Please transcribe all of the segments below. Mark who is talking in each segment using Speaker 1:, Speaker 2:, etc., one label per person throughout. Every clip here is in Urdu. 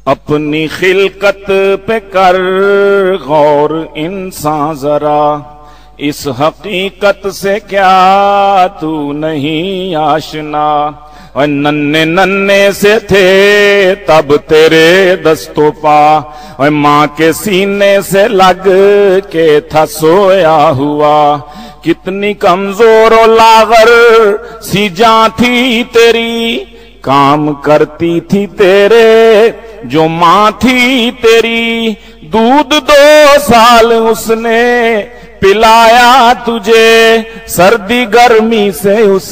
Speaker 1: اپنی خلقت پہ کر غور انسان ذرا، اس حقیقت سے کیا تو نہیں آشنا؟ اور ننھے ننھے سے تھے تب تیرے دستوں پا، اور ماں کے سینے سے لگ کے تھا سویا ہوا۔ کتنی کمزور و لاغر سی جاں تھی تیری، کام کرتی تھی تیرے جو ماں تھی تیری۔ دودھ 2 سال اس نے پلایا تجھے، سردی گرمی سے اس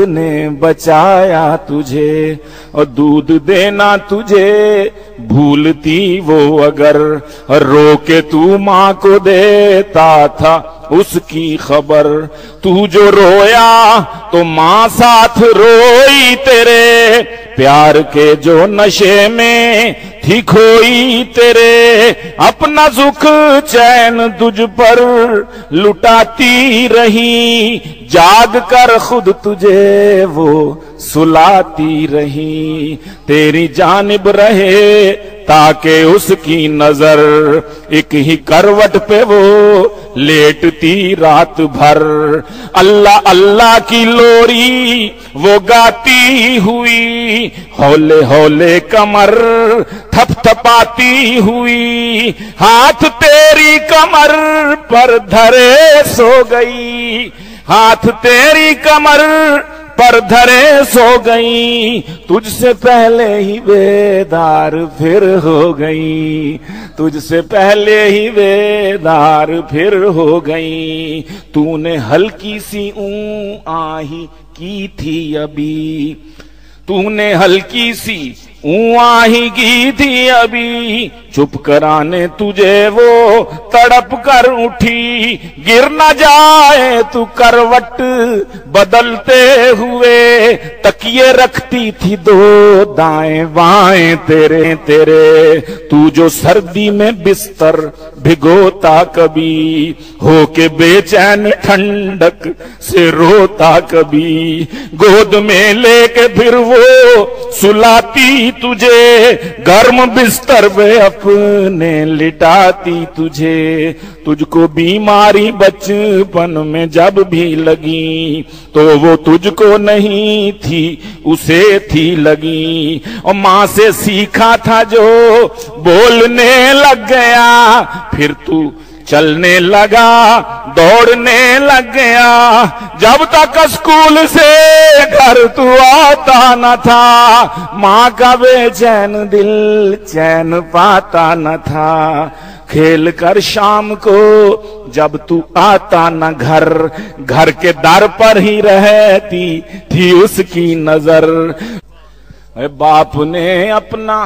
Speaker 1: نے بچایا تجھے۔ اور دودھ دینا تجھے بھولتی وہ اگر، رو کے تو ماں کو دیتا تھا اس کی خبر۔ تو جو رویا تو ماں ساتھ روئی تیرے، پیار کے جو نشے میں تھی کھوئی تیرے۔ اپنا سکھ چین تجھ پر لٹاتی رہی، جاگ کر خود تجھے وہ سلاتی رہی۔ تیری جانب رہے تاکہ اس کی نظر، ایک ہی کروٹ پہ وہ لیٹتی رات بھر۔ اللہ اللہ کی لوری وہ گاتی ہوئی، ہولے ہولے کمر تھپ تھپاتی ہوئی۔ ہاتھ تیری کمر پر دھرے سو گئی، ہاتھ تیری کمر پر دھرے سو گئی۔ تجھ سے پہلے ہی بیدار پھر ہو گئی، تجھ سے پہلے ہی بیدار پھر ہو گئی۔ تو نے ہلکی سی اون آہی کی تھی ابھی، تو نے ہلکی سی اون آہی کی تھی ابھی۔ چپ کرانے تجھے وہ تڑپ کر اٹھی، گر نہ جائے تو کروٹ بدلتے ہوئے۔ تکیے رکھتی تھی 2 دائیں بائیں تیرے، تو جو سردی میں بستر بھگوتا کبھی، ہو کے بے چین ٹھنڈک سے روتا کبھی۔ گود میں لے کے پھر وہ سلاتی تجھے، گرم بستر پہ اپنے لٹاتی تجھے۔ تجھ کو بیماری بچپن میں جب بھی لگی، تو وہ تجھ کو نہیں تھی اسے تھی لگی۔ اور ماں سے سیکھا تھا جو بولنے لگ گیا، پھر تو چلنے لگا دوڑنے لگ گیا۔ جب تک اسکول سے گھر تو آتا نہ تھا، ماں کا بے چین دل چین پاتا نہ تھا۔ کھیل کر شام کو جب تو آتا نہ گھر، گھر کے در پر ہی رہتی تھی اس کی نظر۔ باپ نے اپنا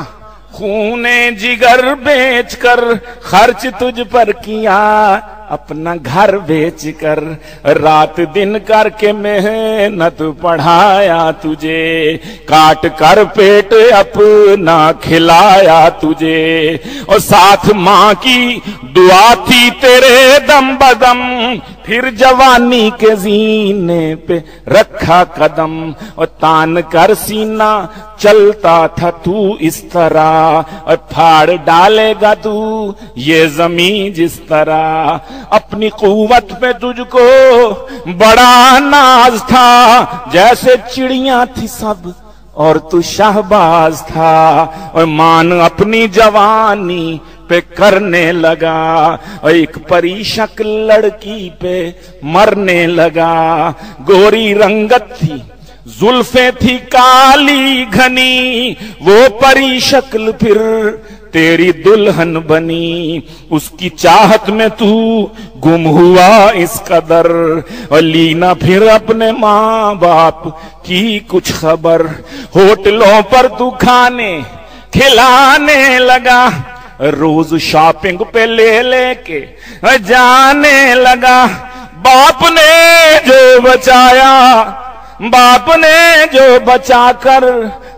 Speaker 1: خون جگر بیچ کر خرچ تجھ پر کیا، اپنا گھر بیچ کر رات دن کر کے محنت پڑھایا تجھے۔ کاٹ کر پیٹ اپنا کھلایا تجھے، اور ساتھ ماں کی دعا تھی تیرے دم بدم۔ پھر جوانی کے زینے پہ رکھا قدم، اور تان کر سینہ چلتا تھا تو اس طرح، اور پھاڑ ڈالے گا تو یہ زمین جس طرح۔ اپنی قوت پہ تجھ کو بڑا ناز تھا، جیسے چڑیاں تھی سب اور تو شہباز تھا۔ اور مان اپنی جوانی پہ کرنے لگا، اور ایک پری شکل لڑکی پہ مرنے لگا۔ گوری رنگت تھی، زلفیں تھی کالی گھنی، وہ پری شکل پھر تیری دلہن بنی۔ اس کی چاہت میں تو گم ہوا اس قدر، اور لینا پھر اپنے ماں باپ کی کچھ خبر۔ ہوٹلوں پر تو کھانے کھلانے لگا، روز شاپنگ پہ لے لے کے جانے لگا۔ باپ نے جو بچایا، باپ نے جو بچا کر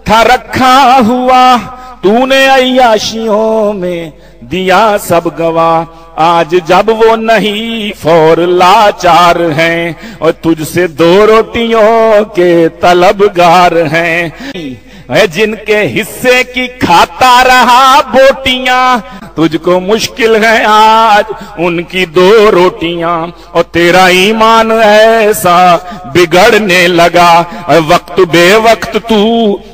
Speaker 1: تھا رکھا ہوا، تو نے عیاشیوں میں دیا سب گواہ۔ آج جب وہ نہیں فور لاچار ہیں، اور تجھ سے 2 روٹیوں کے طلبگار ہیں۔ ہے جن کے حصے کی کھاتا رہا بوٹیاں، تجھ کو مشکل ہے آج ان کی 2 روٹیاں، اور تیرا ایمان ایسا بگڑنے لگا، وقت بے وقت تو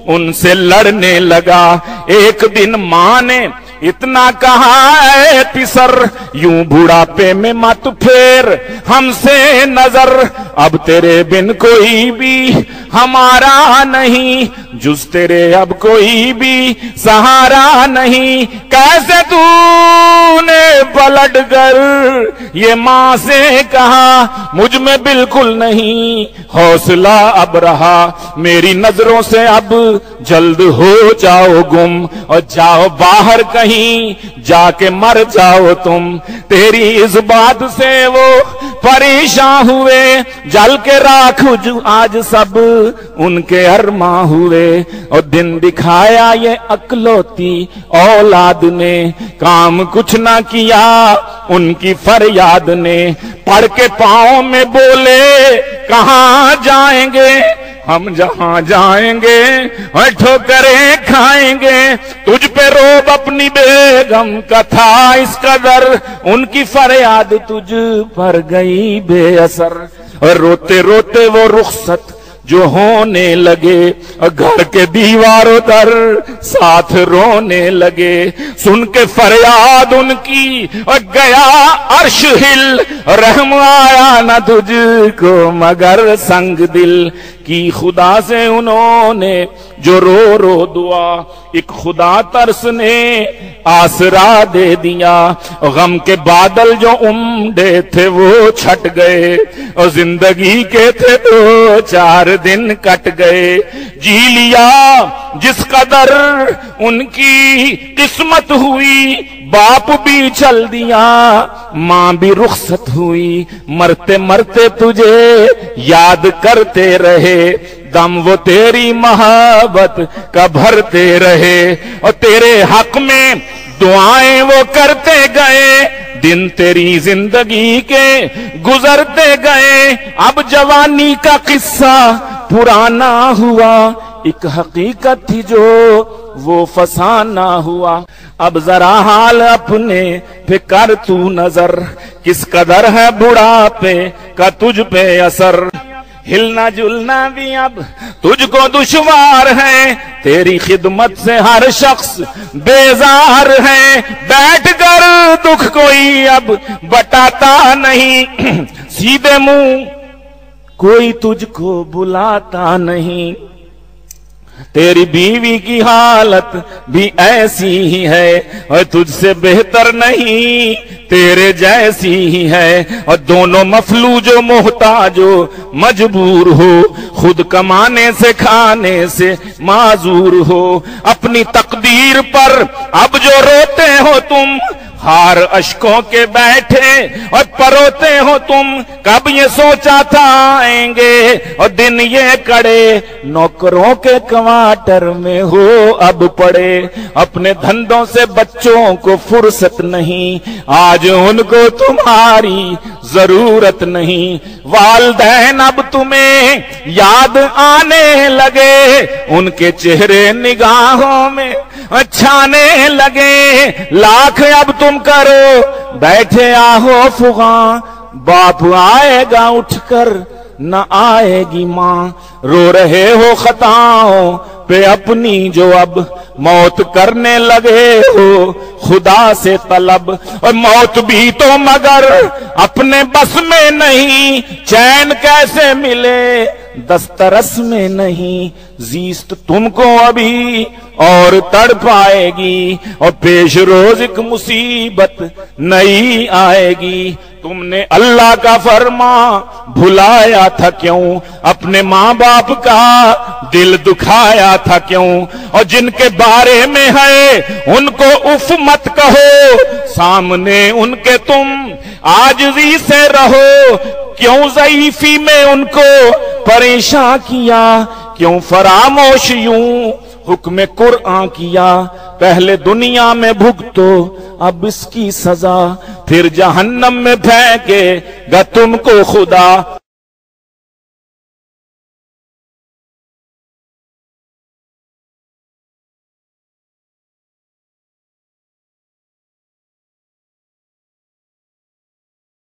Speaker 1: ان سے لڑنے لگا۔ ایک دن ماں نے اتنا کہا اے پسر، یوں بڑھاپے میں مت پھیر ہم سے نظر، اب تیرے بن کوئی بھی ہمارا نہیں، جز تیرے اب کوئی بھی سہارا نہیں۔ کیسے تو نے پلٹ کر یہ ماں سے کہا، مجھ میں بالکل نہیں حوصلہ اب رہا، میری نظروں سے اب جلد ہو جاؤ گم، اور جاؤ باہر کہیں جا کے مر جاؤ تم۔ تیری اس بات سے وہ پریشان ہوئے، جل کے راکھ آج سب ان کے ارماں ہوئے، اور دن دکھایا یہ اکلوتی اولاد نے، کام کچھ نہ کیا ان کی فریاد نے، پڑھ کے پاؤں میں بولے کہاں جائیں گے ہم، جہاں جائیں گے اور ٹھوکریں کھائیں گے، تجھ پہ روب اپنی بیگم کا تھا اس قدر، ان کی فریاد تجھ پر گئی بے اثر، اور روتے روتے وہ رخصت جو ہونے لگے، گھر کے دیواروں در ساتھ رونے لگے، سن کے فریاد ان کی اور گیا عرش ہل، رحم آیا نہ تجھ کو مگر سنگ دل کی، خدا سے انہوں نے جو رو رو دعا، ایک خدا ترس نے آسرا دے دیا، غم کے بادل جو عمدے تھے وہ چھٹ گئے، اور زندگی کے تھے 2-4 دن کٹ گئے، جی لیا جس قدر ان کی قسمت ہوئی، باپ بھی چل دیا ماں بھی رخصت ہوئی، مرتے مرتے تجھے یاد کرتے رہے، دم وہ تیری محبت کا بھرتے رہے، اور تیرے حق میں دعائیں وہ کرتے گئے، دن تیری زندگی کے گزرتے گئے، اب جوانی کا قصہ پرانا ہوا، ایک حقیقت تھی جو وہ فسانہ ہوا، اب ذرا حال اپنے پہ کر تو نظر، کس قدر ہے بڑھاپے کا تجھ پہ اثر، ہلنا جلنا بھی اب تجھ کو دشوار ہے، تیری خدمت سے ہر شخص بیزار ہے، بیٹھ کر دکھ کوئی اب بٹاتا نہیں، سیدھے منہ کوئی تجھ کو بلاتا نہیں، تیری بیوی کی حالت بھی ایسی ہی ہے، اور تجھ سے بہتر نہیں تیرے جیسی ہی ہے، اور دونوں مفلوج و محتاج و مجبور ہو، خود کمانے سے کھانے سے معذور ہو، اپنی تقدیر پر اب جو روتے ہو تم، ہار اشکوں کے بیٹھے اور پروتے ہو تم، کب یہ سوچا تھا آئیں گے اور دن یہ کڑے، نوکروں کے کوارٹر میں ہو اب پڑے، اپنے دھندوں سے بچوں کو فرصت نہیں، آج ان کو تمہاری ضرورت نہیں، والدین اب تمہیں یاد آنے لگے، ان کے چہرے نگاہوں میں چھانے لگے، لاکھ اب تم کرو بیٹھے آہو فغاں، باپ آئے گا اٹھ کر نہ آئے گی ماں، رو رہے ہو خطاؤں پہ اپنی جو اب موت کرنے لگے ہو خدا سے طلب، اور موت بھی تو مگر اپنے بس میں نہیں، چین کیسے ملے دسترس میں نہیں، زیست تم کو ابھی اور تڑ پائے گی، اور پیش روز ایک مصیبت نئی آئے گی، تم نے اللہ کا فرما بھلایا تھا کیوں، اپنے ماں باپ کا دل دکھایا تھا کیوں، اور جن کے بارے میں ہے ان کو اف مت کہو، سامنے ان کے تم عاجزی سے رہو، کیوں ضعیفی میں ان کو پریشان کیا، کیوں فراموش یوں حکم قرآن کیا، پہلے دنیا میں بھگتو اب اس کی سزا، پھر جہنم میں پھینکے گا تم کو خدا۔